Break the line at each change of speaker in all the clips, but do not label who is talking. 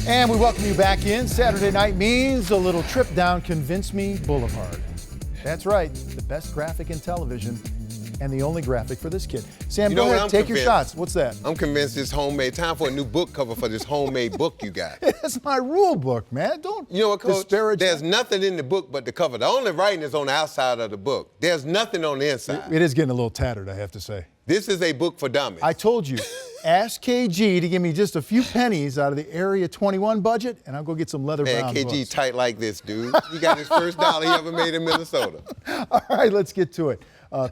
And we welcome you back in. Saturday night means a little trip down Convince Me Boulevard. That's right, the best graphic in television and the only graphic for this kid. Sam, go ahead, take your shots. What's that?
I'm convinced this homemade, time for a new book cover for this homemade book you got.
That's my rule book, man. Don't disparage.
There's nothing in the book but the cover. The only writing is on the outside of the book. There's nothing on the inside.
It is getting a little tattered, I have to say.
This is a book for dummies.
I told you, ask KG to give me just a few pennies out of the Area 21 budget, and I'll go get some leather-bound books.
KG tight like this, dude. He got his first dollar he ever made in Minnesota.
All right, let's get to it.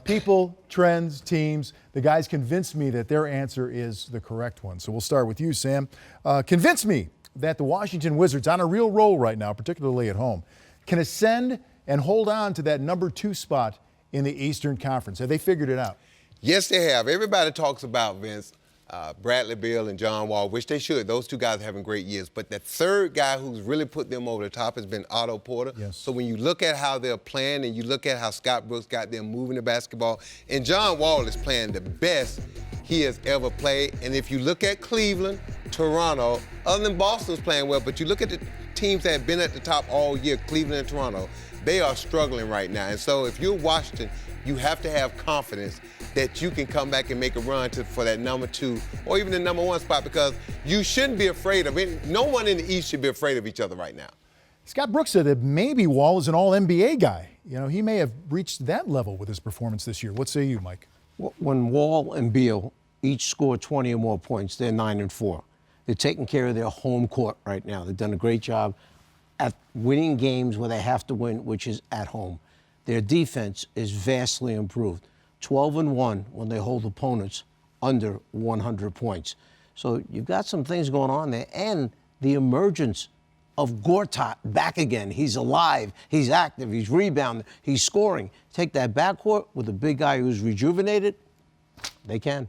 People, trends, teams, the guys convinced me that their answer is the correct one. So we'll start with you, Sam. Convince me that the Washington Wizards, on a real roll right now, particularly at home, can ascend and hold on to that number 2 spot in the Eastern Conference. Have they figured it out?
Yes, they have. Everybody talks about Vince, Bradley Beal and John Wall, which they should. Those two guys are having great years. But the third guy who's really put them over the top has been Otto Porter.
Yes.
So when you look at how they're playing and you look at how Scott Brooks got them moving the basketball, and John Wall is playing the best he has ever played. And if you look at Cleveland, Toronto, other than Boston's playing well, but you look at the teams that have been at the top all year, Cleveland and Toronto, they are struggling right now. And so if you're Washington, you have to have confidence that you can come back and make a run for that number 2 or even the number 1 spot, because you shouldn't be afraid of it. No one in the East should be afraid of each other right now.
Scott Brooks said that maybe Wall is an all-NBA guy. You know, he may have reached that level with his performance this year. What say you, Mike?
When Wall and Beal each score 20 or more points, they're 9-4. They're taking care of their home court right now. They've done a great job at winning games where they have to win, which is at home. Their defense is vastly improved. 12-1 when they hold opponents under 100 points. So you've got some things going on there, and the emergence of Gortat back again. He's alive, he's active, he's rebounding, he's scoring. Take that backcourt with a big guy who's rejuvenated, they can.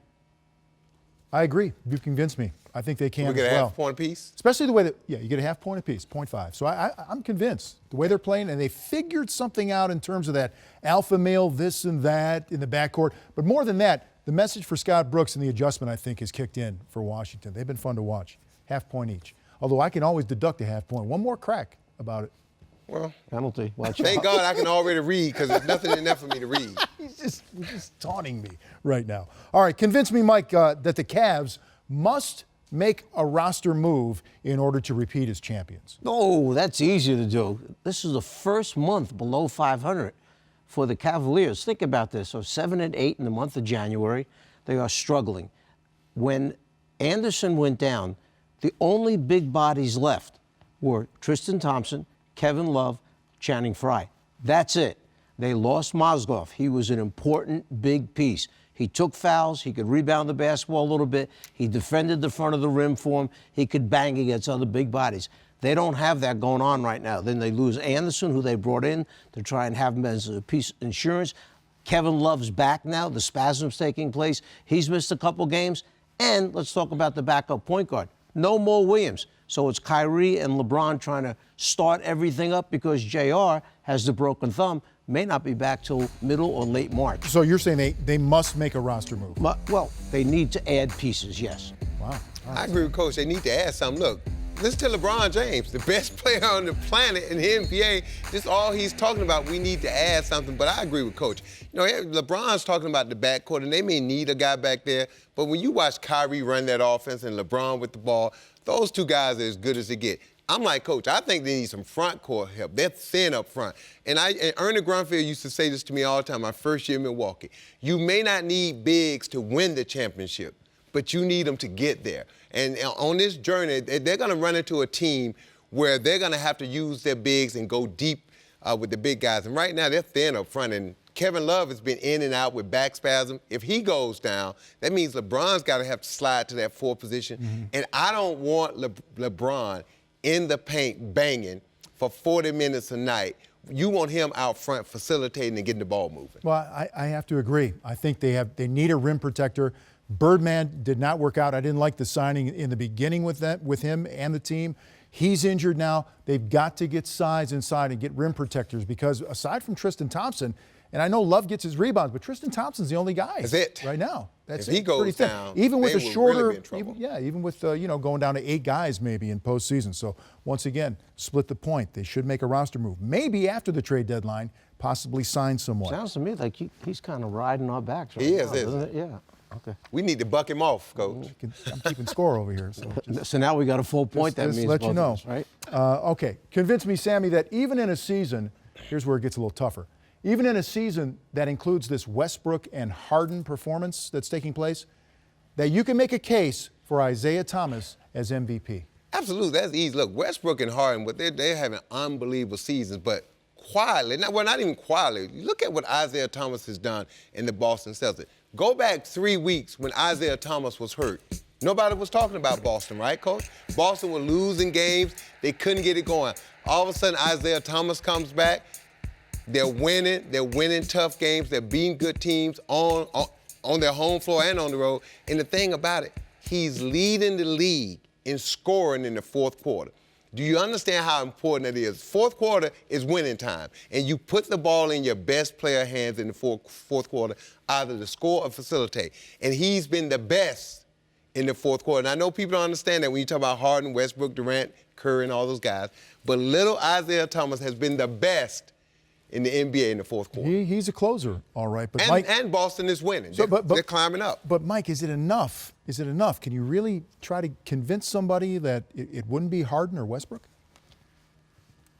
I agree. You've convinced me. I think they can as well.
We get a half point apiece?
Especially the way that, you get a half point apiece, 0.5. So I'm convinced the way they're playing, and they figured something out in terms of that alpha male this and that in the backcourt. But more than that, the message for Scott Brooks and the adjustment, I think, has kicked in for Washington. They've been fun to watch. Half point each. Although I can always deduct a half point. One more crack about it.
Well,
penalty. Watch
thank God I can already read, because there's nothing in there for me to read.
He's just taunting me right now. All right, convince me, Mike, that the Cavs must make a roster move in order to repeat as champions.
No, that's easy to do. This is the first month below 500 for the Cavaliers. Think about this. So 7-8 in the month of January. They are struggling. When Anderson went down, the only big bodies left were Tristan Thompson, Kevin Love, Channing Frye. That's it. They lost Mozgov. He was an important big piece. He took fouls. He could rebound the basketball a little bit. He defended the front of the rim for him. He could bang against other big bodies. They don't have that going on right now. Then they lose Anderson, who they brought in to try and have him as a piece of insurance. Kevin Love's back now. The spasm's taking place. He's missed a couple games. And let's talk about the backup point guard. No Mo Williams. So it's Kyrie and LeBron trying to start everything up because JR has the broken thumb. May not be back till middle or late March.
So you're saying they must make a roster move?
Well, they need to add pieces, yes.
Wow.
I agree with Coach. They need to add something. Look, listen to LeBron James, the best player on the planet in the NBA. This is all he's talking about. We need to add something. But I agree with Coach. You know, LeBron's talking about the backcourt, and they may need a guy back there. But when you watch Kyrie run that offense and LeBron with the ball, those two guys are as good as they get. I'm like, Coach, I think they need some front court help. They're thin up front. And Ernie Grunfeld used to say this to me all the time, my first year in Milwaukee. You may not need bigs to win the championship, but you need them to get there. And on this journey, they're going to run into a team where they're going to have to use their bigs and go deep with the big guys. And right now, they're thin up front. And Kevin Love has been in and out with back spasm. If he goes down, that means LeBron's got to have to slide to that 4th position. Mm-hmm. And I don't want LeBron in the paint banging for 40 minutes a night. You want him out front facilitating and getting the ball moving.
Well, I have to agree. I think they need a rim protector. Birdman did not work out. I didn't like the signing in the beginning with him and the team. He's injured now. They've got to get size inside and get rim protectors, because aside from Tristan Thompson, and I know Love gets his rebounds, but Tristan Thompson's the only guy
That's it
right now. That's
If he goes
pretty thin.
down,
even with
they
a
will
shorter,
really be in trouble.
even with going down to 8 guys maybe in postseason. So once again, split the point. They should make a roster move. Maybe after the trade deadline, possibly sign someone.
Sounds to me like he's kind of riding our backs right
He
now,
is,
doesn't
isn't
it? Yeah. Okay.
We need to buck him off, Coach.
I'm keeping score over here. So
So now we got a full point. That
just
means
let you
both
know.
of us, right?
Okay, convince me, Sammy, that even in a season, here's where it gets a little tougher. Even in a season that includes this Westbrook and Harden performance that's taking place, that you can make a case for Isaiah Thomas as MVP.
Absolutely, that's easy. Look, Westbrook and Harden, but they're having unbelievable seasons, but quietly, not even quietly. Look at what Isaiah Thomas has done in the Boston Celtics. Go back 3 weeks when Isaiah Thomas was hurt. Nobody was talking about Boston, right, Coach? Boston was losing games. They couldn't get it going. All of a sudden, Isaiah Thomas comes back. They're winning. They're winning tough games. They're beating good teams on their home floor and on the road. And the thing about it, he's leading the league in scoring in the fourth quarter. Do you understand how important that is? Fourth quarter is winning time, and you put the ball in your best player hands in the fourth quarter, either to score or facilitate. And he's been the best in the fourth quarter. And I know people don't understand that when you talk about Harden, Westbrook, Durant, Curry, and all those guys, but little Isaiah Thomas has been the best in the NBA in the fourth quarter.
He's a closer, all right. But
And Boston is winning.
So,
they're climbing up.
But, Mike, is it enough? Is it enough? Can you really try to convince somebody that it wouldn't be Harden or Westbrook?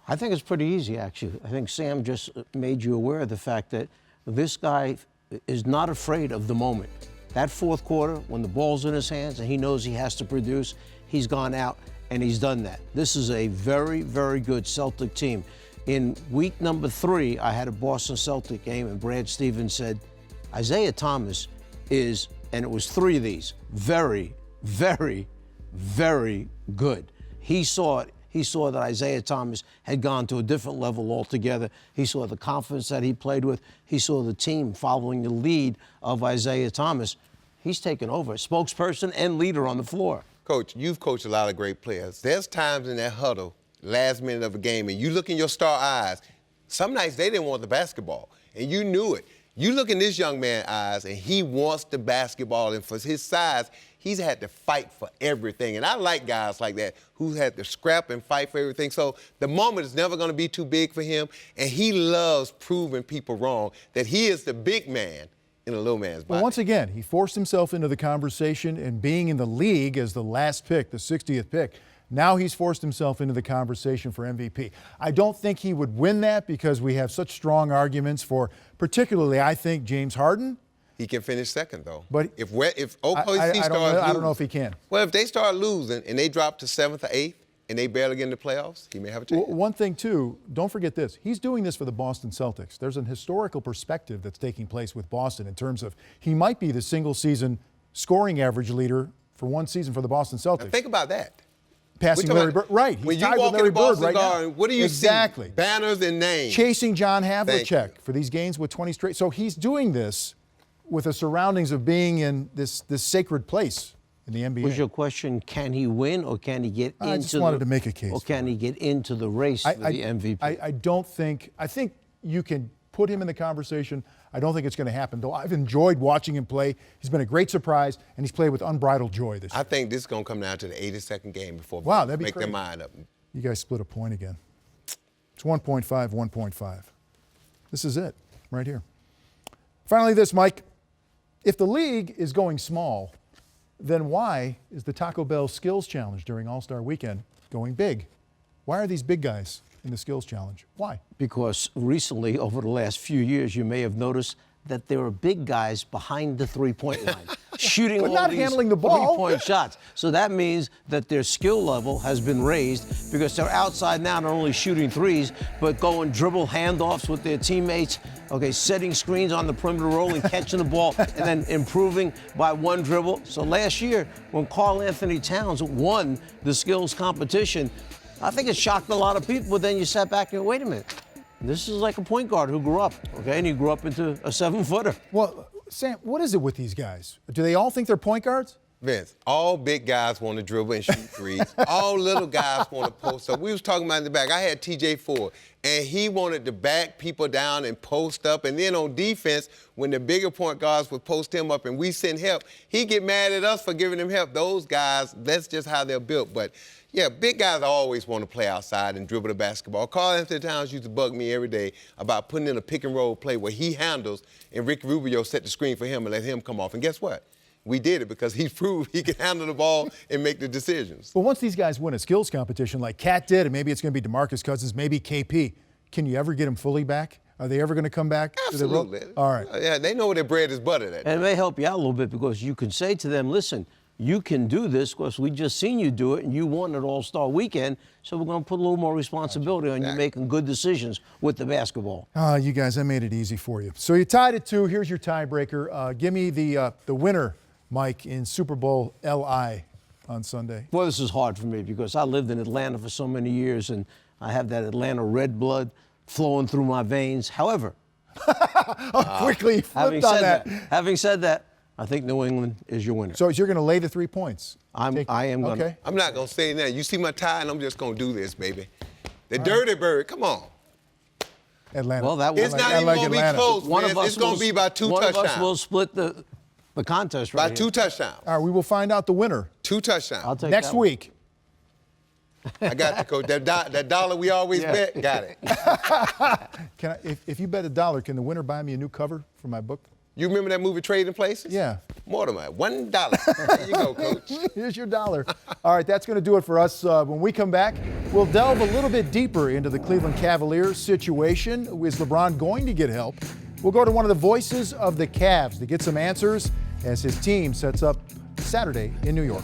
I think it's pretty easy, actually. I think Sam just made you aware of the fact that this guy is not afraid of the moment. That fourth quarter, when the ball's in his hands and he knows he has to produce, he's gone out and he's done that. This is a very, very good Celtic team. In week number 3, I had a Boston Celtic game, and Brad Stevens said, Isaiah Thomas is, and it was 3 of these, very, very, very good. He saw it. He saw that Isaiah Thomas had gone to a different level altogether. He saw the confidence that he played with. He saw the team following the lead of Isaiah Thomas. He's taken over, spokesperson and leader on the floor.
Coach, you've coached a lot of great players. There's times in that huddle, last minute of a game, and you look in your star eyes. Some nights they didn't want the basketball, and you knew it. You look in this young man's eyes, and he wants the basketball, and for his size, he's had to fight for everything. And I like guys like that who had to scrap and fight for everything. So the moment is never going to be too big for him, and he loves proving people wrong, that he is the big man in a little man's body.
Well, once again, he forced himself into the conversation, and being in the league as the last pick, the 60th pick, now he's forced himself into the conversation for MVP. I don't think he would win that because we have such strong arguments for, particularly, I think, James Harden.
He can finish second, though.
But
if OKC starts losing,
I don't know if he can.
Well, if they start losing and they drop to 7th or 8th and they barely get in the playoffs, he may have a chance.
One thing, too, don't forget this. He's doing this for the Boston Celtics. There's an historical perspective that's taking place with Boston in terms of he might be the single-season scoring average leader for one season for the Boston Celtics.
Now think about that.
Passing Larry Bird. Right. He's
When you
tied
walk
with Larry
in the Boston
Bird right
Garden,
now.
what do you
exactly.
see? Banners and names.
Chasing John Havlicek
you.
for these games with 20 straight. So he's doing this with the surroundings of being in this sacred place in the NBA.
Was your question, can he win or can he get into
I just wanted to make a case.
Or can he get into the race for the MVP?
I think you can put him in the conversation. I don't think it's going to happen, though. I've enjoyed watching him play. He's been a great surprise, and he's played with unbridled joy this year.
I think this is going to come down to the 82nd game before
that'd be
make
crazy.
their mind up.
You guys split a point again. It's 1.5, 1.5. This is it, right here. Finally, this, Mike. If the league is going small, then why is the Taco Bell Skills Challenge during All-Star Weekend going big? Why are these big guys in the Skills Challenge? Why?
Because recently, over the last few years, you may have noticed that there are big guys behind the three-point line, shooting
But
all
not
these
handling the ball.
three-point shots. So that means that their skill level has been raised because they're outside now not only shooting threes, but going dribble handoffs with their teammates, setting screens on the perimeter roll and catching the ball, and then improving by one dribble. So last year, when Karl Anthony Towns won the skills competition, I think it shocked a lot of people, but then you sat back and wait a minute. This is like a point guard who grew up, and he grew up into a 7-footer.
Well, Sam, what is it with these guys? Do they all think they're point guards?
Vince, all big guys want to dribble and shoot threes. All little guys want to post up. We was talking about in the back. I had TJ Ford, and he wanted to back people down and post up. And then on defense, when the bigger point guards would post him up and we send help, he get mad at us for giving him help. Those guys, that's just how they're built. But, yeah, big guys always want to play outside and dribble the basketball. Karl Anthony Towns used to bug me every day about putting in a pick-and-roll play where he handles and Ricky Rubio set the screen for him and let him come off. And guess what? We did it because he proved he could handle the ball and make the decisions.
But once these guys win a skills competition like Cat did, and maybe it's going to be DeMarcus Cousins, maybe KP, can you ever get them fully back? Are they ever going to come back?
Absolutely.
All right.
Yeah, they know where their bread is buttered at.
And it may help you out a little bit because you can say to them, listen, you can do this because we just seen you do it and you won at All-Star Weekend, so we're going to put a little more responsibility on you making good decisions with the basketball.
You guys, I made it easy for you. So you tied at 2. Here's your tiebreaker. Give me the winner, Mike, in Super Bowl LI on Sunday.
Well, this is hard for me because I lived in Atlanta for so many years and I have that Atlanta red blood flowing through my veins. However,
Quickly you flipped on that.
Having said that, I think New England is your winner.
So you're going to lay the 3 points?
I am going to.
Okay.
I'm not going to say that. You see my tie, and I'm just going to do this, baby. The dirty bird, come on.
Atlanta.
Well, that
It's not even going to be close, man. It's going to be by 2 touchdowns.
One of us will split the contest right
By
here.
2 touchdowns.
All right, we will find out the winner
2 touchdowns.
I'll take
next
that one.
week.
I got the coach. That dollar we always bet, got it.
Can I, if you bet $1, can the winner buy me a new cover for my book?
You remember that movie Trading Places?
Yeah.
More than that. $1. There you go, coach.
Here's your $1. All right, that's going to do it for us. When we come back, we'll delve a little bit deeper into the Cleveland Cavaliers situation. Is LeBron going to get help? We'll go to one of the voices of the Cavs to get some answers as his team sets up Saturday in New York.